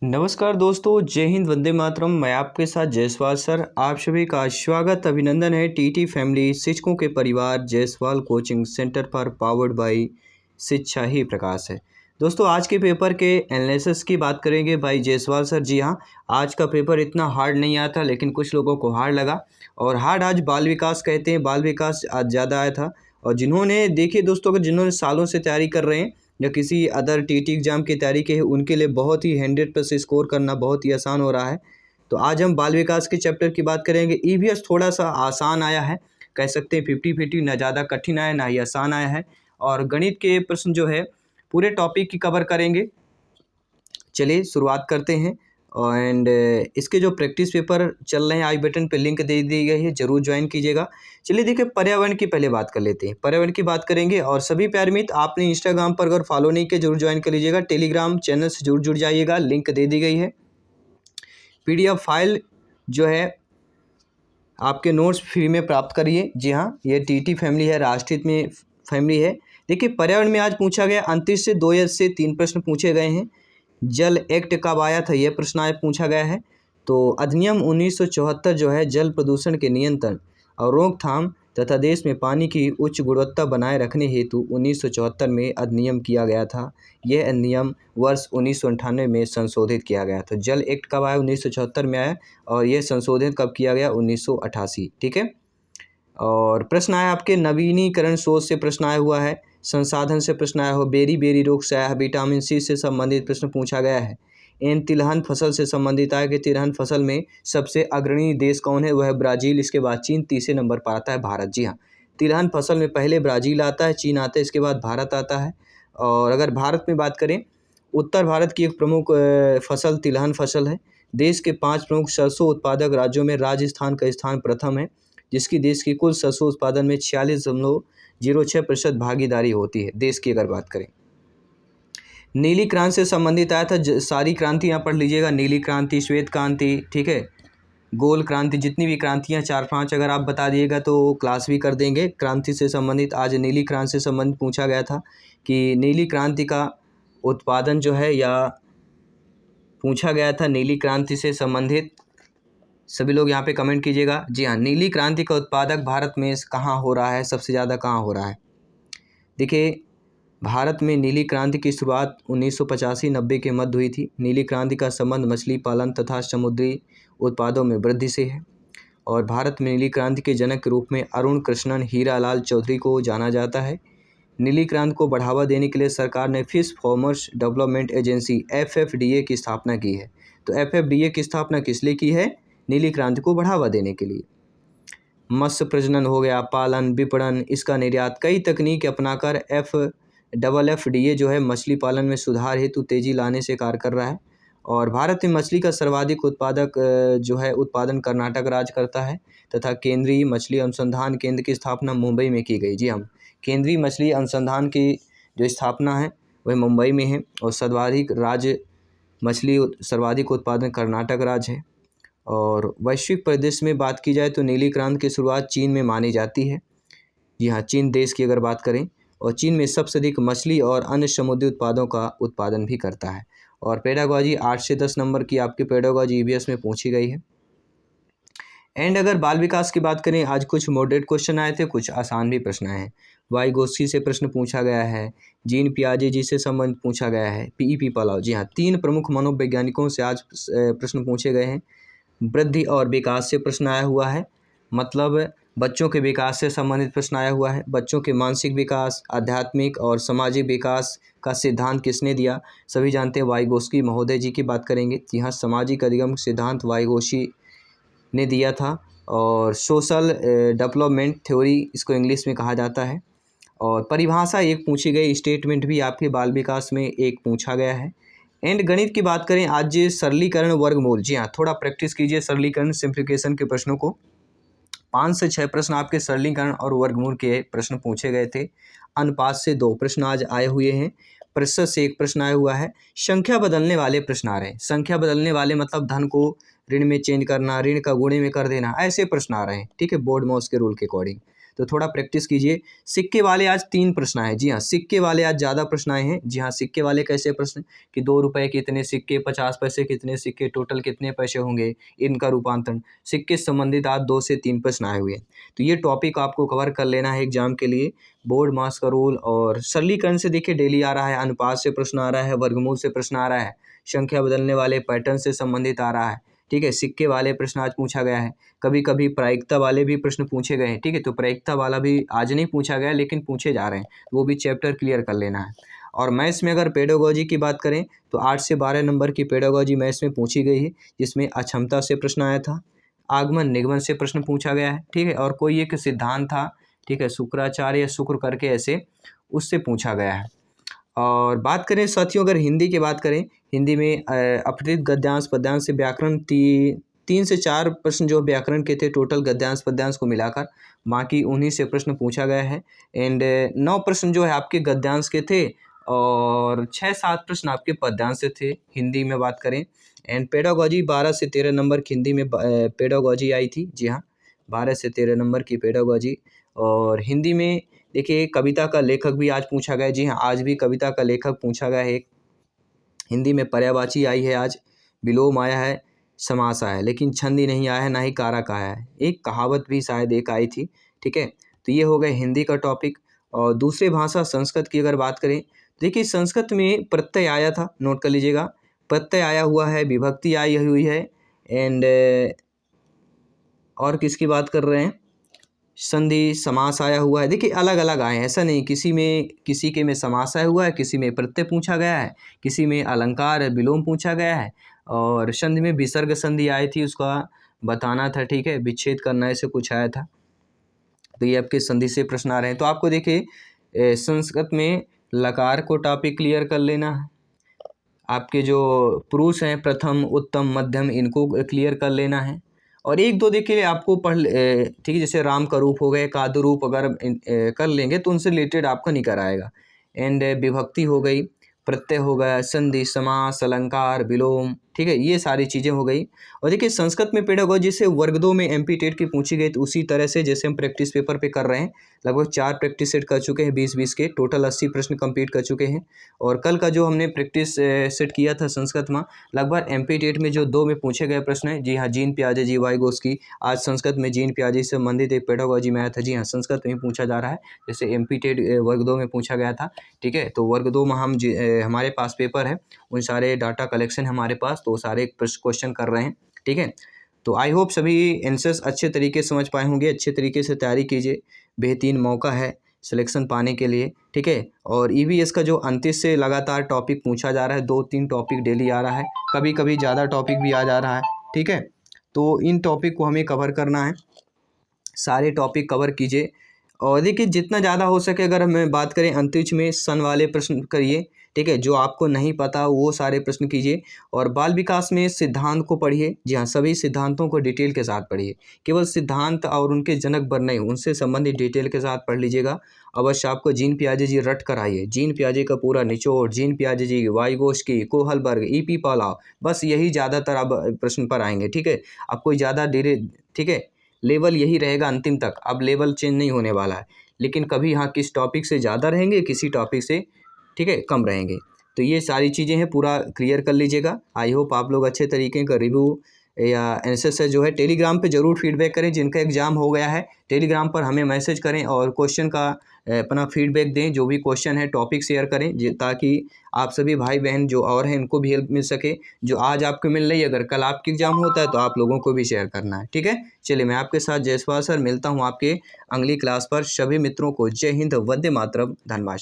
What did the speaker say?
नमस्कार दोस्तों, जय हिंद, वंदे मातरम। मैं आपके साथ जायसवाल सर। आप सभी का स्वागत अभिनंदन है टीटी फैमिली शिक्षकों के परिवार जायसवाल कोचिंग सेंटर पर पावर्ड बाय शिक्षा ही प्रकाश है। दोस्तों, आज के पेपर के एनालिसिस की बात करेंगे भाई जायसवाल सर। जी हाँ, आज का पेपर इतना हार्ड नहीं आया था, लेकिन कुछ लोगों को हार्ड लगा। और हार्ड आज बाल विकास कहते हैं, बाल विकास आज ज़्यादा आया था। और जिन्होंने देखिए दोस्तों, अगर जिन्होंने सालों से तैयारी कर रहे हैं या किसी अदर टीटी एग्ज़ाम की तैयारी के है, उनके लिए बहुत ही 100+ स्कोर करना बहुत ही आसान हो रहा है। तो आज हम बाल विकास के चैप्टर की बात करेंगे। ईवीएस थोड़ा सा आसान आया है, कह सकते हैं 50-50, ना ज़्यादा कठिन आया ना ही आसान आया है। और गणित के प्रश्न जो है पूरे टॉपिक की कवर करेंगे। चलिए शुरुआत करते हैं। एंड इसके जो प्रैक्टिस पेपर चल रहे हैं, आई बटन पे लिंक दे दी गई है, ज़रूर ज्वाइन कीजिएगा। चलिए देखिए, पर्यावरण की पहले बात कर लेते हैं। पर्यावरण की बात करेंगे। और सभी प्यारे मित्र, आपने इंस्टाग्राम पर अगर फॉलो नहीं किया जरूर ज्वाइन कर लीजिएगा। टेलीग्राम चैनल से जरूर जुड़ जाइएगा, लिंक दे दी गई है। PDF फाइल जो है आपके नोट्स फ्री में प्राप्त करिए। जी हाँ, ये टीटी फैमिली है, राष्ट्रीय में फैमिली है। देखिए, पर्यावरण में आज पूछा गया 29 से 2 या से 3 प्रश्न पूछे गए हैं। जल एक्ट कब आया था, यह प्रश्न आज पूछा गया है। तो अधिनियम 1974 जो है जल प्रदूषण के नियंत्रण और रोकथाम तथा देश में पानी की उच्च गुणवत्ता बनाए रखने हेतु 1974 में अधिनियम किया गया था। यह अधिनियम वर्ष 1998 में संशोधित किया गया था। जल एक्ट कब आया, 1974 में आया। और यह संशोधित कब किया गया, 1988। ठीक है। और प्रश्न आया आपके नवीनीकरण सोच से प्रश्न आया हुआ है, संसाधन से प्रश्न आया हो, बेरी बेरी रोग से आया है, विटामिन सी से संबंधित प्रश्न पूछा गया है। तिलहन फसल से संबंधित आया कि तिलहन फसल में सबसे अग्रणी देश कौन है, वह है ब्राज़ील। इसके बाद चीन, तीसरे नंबर पर आता है भारत। जी हाँ, तिलहन फसल में पहले ब्राज़ील आता है, चीन आता है, इसके बाद भारत आता है। और अगर भारत में बात करें, उत्तर भारत की एक प्रमुख फसल तिलहन फसल है। देश के 5 प्रमुख सरसों उत्पादक राज्यों में राजस्थान का स्थान प्रथम है, जिसकी देश की कुल सरसों उत्पादन में 46.06% भागीदारी होती है, देश की अगर बात करें। नीली क्रांति से संबंधित आया था, सारी क्रांति यहाँ पढ़ लीजिएगा। नीली क्रांति, श्वेत क्रांति, ठीक है, गोल क्रांति, जितनी भी क्रांतियाँ 4-5 अगर आप बता दिएगा तो क्लास भी कर देंगे। क्रांति से संबंधित आज नीली क्रांति से संबंधित पूछा गया था कि नीली क्रांति का उत्पादन जो है, या पूछा गया था नीली क्रांति से संबंधित। सभी लोग यहाँ पे कमेंट कीजिएगा। जी हाँ, नीली क्रांति का उत्पादक भारत में कहाँ हो रहा है, सबसे ज़्यादा कहाँ हो रहा है। देखिए, भारत में नीली क्रांति की शुरुआत 1985-90 के मध्य हुई थी। नीली क्रांति का संबंध मछली पालन तथा समुद्री उत्पादों में वृद्धि से है। और भारत में नीली क्रांति के जनक के रूप में अरुण कृष्णन हीरालाल चौधरी को जाना जाता है। नीली क्रांति को बढ़ावा देने के लिए सरकार ने fish farmers development agency FFDA की स्थापना की है। तो FFDA की स्थापना किस लिए की है, नीली क्रांति को बढ़ावा देने के लिए। मत्स्य प्रजनन हो गया, पालन, विपणन, इसका निर्यात, कई तकनीक अपनाकर FFDA जो है मछली पालन में सुधार हेतु तेजी लाने से कार्य कर रहा है। और भारत में मछली का सर्वाधिक उत्पादक जो है उत्पादन कर्नाटक राज्य करता है, तथा केंद्रीय मछली अनुसंधान केंद्र की स्थापना मुंबई में की गई। जी हम केंद्रीय मछली अनुसंधान की जो स्थापना है वह मुंबई में है। और सर्वाधिक राज्य मछली सर्वाधिक उत्पादन कर्नाटक राज्य है। और वैश्विक परिदृश्य में बात की जाए तो नीली क्रांति की शुरुआत चीन में मानी जाती है। जी हाँ, चीन देश की अगर बात करें, और चीन में सबसे अधिक मछली और अन्य समुद्री उत्पादों का उत्पादन भी करता है। और पेडागॉजी 8 से 10 नंबर की आपकी पेडागॉजी EVS में पूछी गई है। एंड अगर बाल विकास की बात करें, आज कुछ मॉडरेट क्वेश्चन आए थे, कुछ आसान भी प्रश्न आए हैं। वाइगोत्स्की से प्रश्न पूछा गया है, जीन पियाजे जी से संबंध पूछा गया है, PEP पलाव। जी हाँ, 3 प्रमुख मनोवैज्ञानिकों से आज प्रश्न पूछे गए हैं। वृद्धि और विकास से प्रश्न आया हुआ है, मतलब बच्चों के विकास से संबंधित प्रश्न आया हुआ है। बच्चों के मानसिक विकास, आध्यात्मिक और सामाजिक विकास का सिद्धांत किसने दिया, सभी जानते हैं वाइगोत्स्की महोदय जी की बात करेंगे। यहाँ सामाजिक अधिगम सिद्धांत वाइगोत्स्की ने दिया था। और सोशल डेवलपमेंट थ्योरी इसको इंग्लिश में कहा जाता है। और परिभाषा एक पूछी गई, स्टेटमेंट भी आपके बाल विकास में एक पूछा गया है। एंड गणित की बात करें, आज सरलीकरण वर्गमूल। जी हाँ, थोड़ा प्रैक्टिस कीजिए सरलीकरण सिंप्लीफिकेशन के प्रश्नों को। 5 से 6 प्रश्न आपके सरलीकरण और वर्गमूल के प्रश्न पूछे गए थे। अनुपात से 2 प्रश्न आज आए हुए हैं। प्रतिशत से 1 प्रश्न आया हुआ है। संख्या बदलने वाले प्रश्न आ रहे हैं। संख्या बदलने वाले मतलब धन को ऋण में चेंज करना, ऋण का गुणे में कर देना, ऐसे प्रश्न आ रहे हैं। ठीक है, बोर्ड में उसके रूल के अकॉर्डिंग। तो थोड़ा प्रैक्टिस कीजिए। सिक्के वाले आज 3 प्रश्न आए, जी हाँ, सिक्के वाले आज ज़्यादा प्रश्न आए हैं। जी हाँ, सिक्के वाले कैसे प्रश्न कि 2 रुपये कितने सिक्के, 50 पैसे कितने सिक्के, टोटल कितने पैसे होंगे, इनका रूपांतरण, सिक्के से संबंधित आज 2 से 3 प्रश्न आए हुए हैं। तो ये टॉपिक आपको कवर कर लेना है एग्जाम के लिए। बोर्ड मास का रूल और सरलीकरण से देखिए डेली आ रहा है, अनुपात से प्रश्न आ रहा है, वर्गमूल से प्रश्न आ रहा है, संख्या बदलने वाले पैटर्न से संबंधित आ रहा है, ठीक है। सिक्के वाले प्रश्न आज पूछा गया है, कभी कभी प्रायिकता वाले भी प्रश्न पूछे गए हैं, ठीक है। तो प्रायिकता वाला भी आज नहीं पूछा गया लेकिन पूछे जा रहे हैं, वो भी चैप्टर क्लियर कर लेना है। और मैथ्स में अगर पेडागोजी की बात करें तो 8 से 12 नंबर की पेडागोजी मैथ्स में पूछी गई है, जिसमें अक्षमता से प्रश्न आया था, आगमन निगमन से प्रश्न पूछा गया है, ठीक है। और कोई एक सिद्धांत था, ठीक है, शुक्राचार्य या शुक्र करके ऐसे, उससे पूछा गया है। और बात करें साथियों अगर हिंदी की बात करें, हिंदी में अपठित गद्यांश पद्यांश से व्याकरण 3 से 4 प्रश्न जो व्याकरण के थे टोटल गद्यांश पद्यांश को मिलाकर, बाकी उन्हीं से प्रश्न पूछा गया है। एंड 9 प्रश्न जो है आपके गद्यांश के थे और 6-7 प्रश्न आपके पद्यांश से थे हिंदी में बात करें। एंड पेडागोजी 12 से 13 नंबर की हिंदी में पेडागोजी आई थी, जी हाँ, 12 से 13 नंबर की पेडागोजी। और हिंदी में देखिए कविता का लेखक भी आज पूछा गया, जी हाँ, आज भी कविता का लेखक पूछा गया है। एक हिंदी में पर्यायवाची आई है आज, विलोम आया है, समास आया है, लेकिन छंदी नहीं आया है, ना ही कारक आया है। एक कहावत भी शायद एक आई थी, ठीक है। तो ये हो गए हिंदी का टॉपिक। और दूसरी भाषा संस्कृत की अगर बात करें, देखिए संस्कृत में प्रत्यय आया था, नोट कर लीजिएगा, प्रत्यय आया हुआ है, विभक्ति आई हुई है, एंड और किसकी बात कर रहे हैं, संधि समास आया हुआ है। देखिए अलग अलग आए हैं, ऐसा नहीं, किसी के में समास आया हुआ है, किसी में प्रत्यय पूछा गया है, किसी में अलंकार विलोम पूछा गया है, और संधि में विसर्ग संधि आई थी, उसका बताना था, ठीक है, विच्छेद करना ऐसे कुछ आया था। तो ये आपके संधि से प्रश्न आ रहे हैं। तो आपको देखिए संस्कृत में लकार को टॉपिक क्लियर कर लेना है, आपके जो पुरुष हैं प्रथम उत्तम मध्यम इनको क्लियर कर लेना है। और एक दो देखिए आपको ठीक है, जैसे राम का रूप हो गए, कादु रूप अगर कर लेंगे तो उनसे रिलेटेड आपका नहीं कराएगा। एंड विभक्ति हो गई, प्रत्यय हो गया, संधि समास अलंकार विलोम, ठीक है, ये सारी चीज़ें हो गई। और देखिए संस्कृत में पेडागोजी से वर्ग 2 में MP टेट की पूछी गई, तो उसी तरह से जैसे हम प्रैक्टिस पेपर पे कर रहे हैं, लगभग 4 प्रैक्टिस सेट कर चुके हैं, 20-20 के टोटल 80 प्रश्न कंप्लीट कर चुके हैं। और कल का जो हमने प्रैक्टिस सेट किया था संस्कृत में, लगभग MP टेट में जो 2 में पूछे गए प्रश्न हैं, जी हाँ, जीन पियाजे जी वाइगोस्की, आज संस्कृत में जीन पियाजे से संबंधित एक पेडागोजी में आया था, जी हाँ, संस्कृत में ही पूछा जा रहा है, जैसे MP टेट वर्ग 2 में पूछा गया था, ठीक है। तो वर्ग 2 में हमारे पास पेपर है, उन सारे डाटा कलेक्शन हमारे पास, तो सारे क्वेश्चन कर रहे हैं, ठीक है। तो आई होप सभी आंसर्स अच्छे तरीके से समझ पाए होंगे, अच्छे तरीके से तैयारी कीजिए, बेहतरीन मौका है सिलेक्शन पाने के लिए, ठीक है। और EVS का जो 29 से लगातार टॉपिक पूछा जा रहा है, 2-3 टॉपिक डेली आ रहा है, कभी कभी ज़्यादा टॉपिक भी आ जा रहा है, ठीक है। तो इन टॉपिक को हमें कवर करना है, सारे टॉपिक कवर कीजिए। और देखिए जितना ज़्यादा हो सके, अगर हम बात करें अंतरिक्ष में सन वाले प्रश्न करिए, ठीक है, जो आपको नहीं पता वो सारे प्रश्न कीजिए। और बाल विकास में सिद्धांत को पढ़िए, जी हाँ, सभी सिद्धांतों को डिटेल के साथ पढ़िए, केवल सिद्धांत और उनके जनक बर नहीं, उनसे संबंधित डिटेल के साथ पढ़ लीजिएगा। अवश्य आपको जीन पियाजे जी रट कर आइए, जीन पियाजे का पूरा निचोड़, जीन पियाजे जी, वाइगोस्की, कोहलबर्ग, EP पालाव, बस यही ज़्यादातर अब प्रश्न पर आएंगे, ठीक है। अब कोई ज़्यादा देर, ठीक है, लेवल यही रहेगा अंतिम तक, अब लेवल चेंज नहीं होने वाला है, लेकिन कभी हाँ किस टॉपिक से ज़्यादा रहेंगे, किसी टॉपिक से, ठीक है, कम रहेंगे। तो ये सारी चीज़ें हैं, पूरा क्लियर कर लीजिएगा। आई होप आप लोग अच्छे तरीके का रिव्यू या आंसर से जो है टेलीग्राम पे ज़रूर फीडबैक करें, जिनका एग्ज़ाम हो गया है टेलीग्राम पर हमें मैसेज करें और क्वेश्चन का अपना फीडबैक दें, जो भी क्वेश्चन है टॉपिक शेयर करें, ताकि आप सभी भाई बहन जो और हैं इनको भी हेल्प मिल सके। जो आज आपको मिल रही है, अगर कल आपके एग्ज़ाम होता है तो आप लोगों को भी शेयर करना है, ठीक है। चलिए मैं आपके साथ जयसवाल सर मिलता हूँ आपके अगली क्लास पर। सभी मित्रों को जय हिंद, वंदे मातरम, धन्यवाद।